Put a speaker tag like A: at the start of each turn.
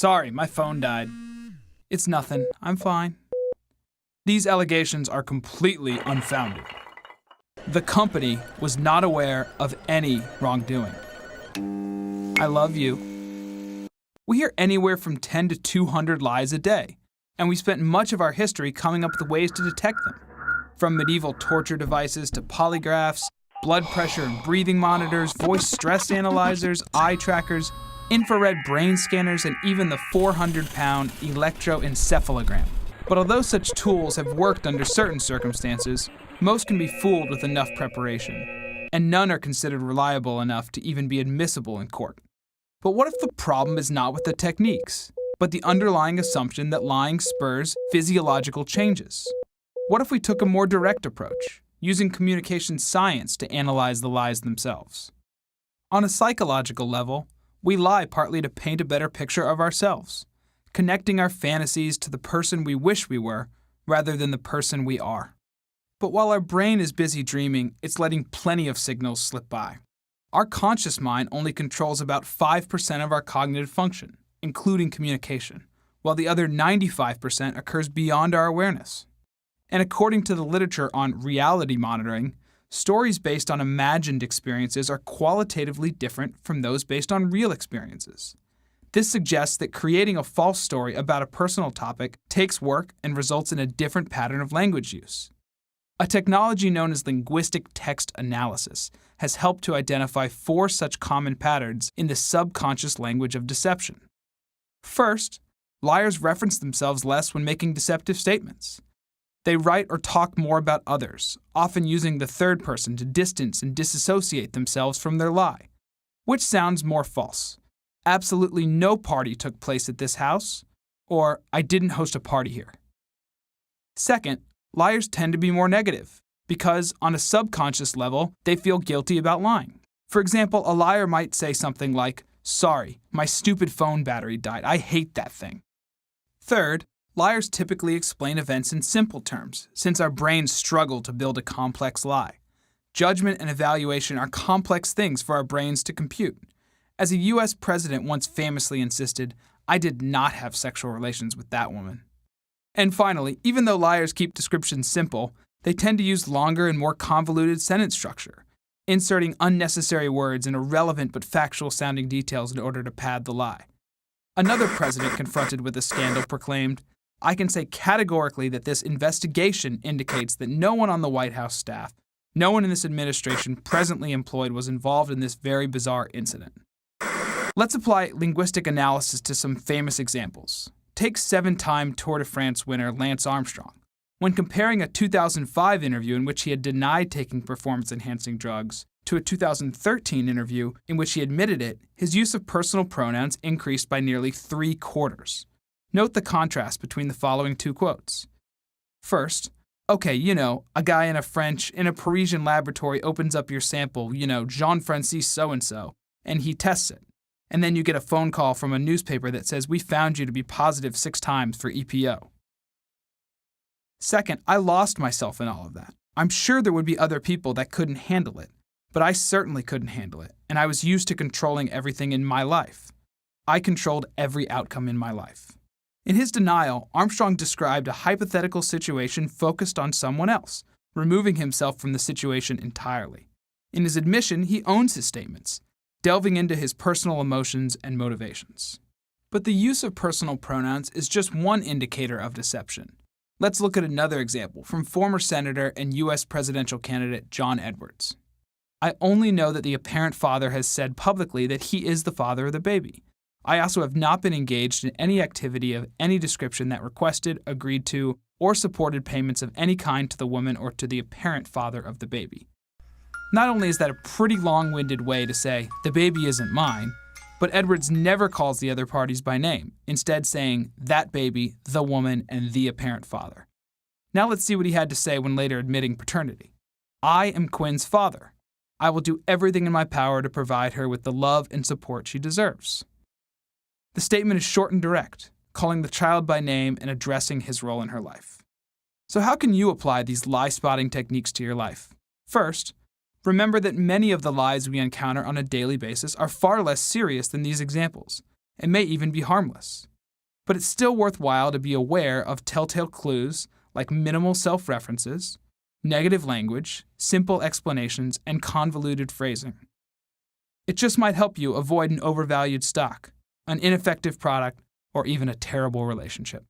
A: Sorry, my phone died. It's nothing. I'm fine. These allegations are completely unfounded. The company was not aware of any wrongdoing. I love you. We hear anywhere from 10 to 200 lies a day, and we spent much of our history coming up with ways to detect them. From medieval torture devices to polygraphs, blood pressure and breathing monitors, voice stress analyzers, eye trackers, infrared brain scanners, and even the 400-pound electroencephalogram. But although such tools have worked under certain circumstances, most can be fooled with enough preparation, and none are considered reliable enough to even be admissible in court. But what if the problem is not with the techniques, but the underlying assumption that lying spurs physiological changes? What if we took a more direct approach, using communication science to analyze the lies themselves? On a psychological level, we lie partly to paint a better picture of ourselves, connecting our fantasies to the person we wish we were rather than the person we are. But while our brain is busy dreaming, it's letting plenty of signals slip by. Our conscious mind only controls about 5% of our cognitive function, including communication, while the other 95% occurs beyond our awareness. And according to the literature on reality monitoring, stories based on imagined experiences are qualitatively different from those based on real experiences. This suggests that creating a false story about a personal topic takes work and results in a different pattern of language use. A technology known as linguistic text analysis has helped to identify 4 such common patterns in the subconscious language of deception. First, liars reference themselves less when making deceptive statements. They write or talk more about others, often using the third person to distance and disassociate themselves from their lie. Which sounds more false? Absolutely no party took place at this house, or I didn't host a party here. Second, liars tend to be more negative, because on a subconscious level, they feel guilty about lying. For example, a liar might say something like, "Sorry, my stupid phone battery died. I hate that thing." Third, liars typically explain events in simple terms, since our brains struggle to build a complex lie. Judgment and evaluation are complex things for our brains to compute. As a U.S. president once famously insisted, "I did not have sexual relations with that woman." And finally, even though liars keep descriptions simple, they tend to use longer and more convoluted sentence structure, inserting unnecessary words and irrelevant but factual-sounding details in order to pad the lie. Another president confronted with a scandal proclaimed, "I can say categorically that this investigation indicates that no one on the White House staff, no one in this administration presently employed was involved in this very bizarre incident." Let's apply linguistic analysis to some famous examples. Take 7-time Tour de France winner Lance Armstrong. When comparing a 2005 interview in which he had denied taking performance-enhancing drugs to a 2013 interview in which he admitted it, his use of personal pronouns increased by nearly 3/4. Note the contrast between the following 2 quotes. First, "Okay, a guy in a Parisian laboratory opens up your sample, Jean-Francis so-and-so, and he tests it. And then you get a phone call from a newspaper that says, 'We found you to be positive 6 times for EPO.' Second, I lost myself in all of that. I'm sure there would be other people that couldn't handle it, but I certainly couldn't handle it, and I was used to controlling everything in my life. I controlled every outcome in my life." In his denial, Armstrong described a hypothetical situation focused on someone else, removing himself from the situation entirely. In his admission, he owns his statements, delving into his personal emotions and motivations. But the use of personal pronouns is just one indicator of deception. Let's look at another example from former Senator and U.S. presidential candidate John Edwards. "I only know that the apparent father has said publicly that he is the father of the baby. I also have not been engaged in any activity of any description that requested, agreed to, or supported payments of any kind to the woman or to the apparent father of the baby." Not only is that a pretty long-winded way to say, "the baby isn't mine," but Edwards never calls the other parties by name, instead saying, "that baby, the woman, and the apparent father." Now let's see what he had to say when later admitting paternity. "I am Quinn's father. I will do everything in my power to provide her with the love and support she deserves." The statement is short and direct, calling the child by name and addressing his role in her life. So how can you apply these lie-spotting techniques to your life? First, remember that many of the lies we encounter on a daily basis are far less serious than these examples, and may even be harmless. But it's still worthwhile to be aware of telltale clues like minimal self-references, negative language, simple explanations, and convoluted phrasing. It just might help you avoid an overvalued stock, an ineffective product, or even a terrible relationship.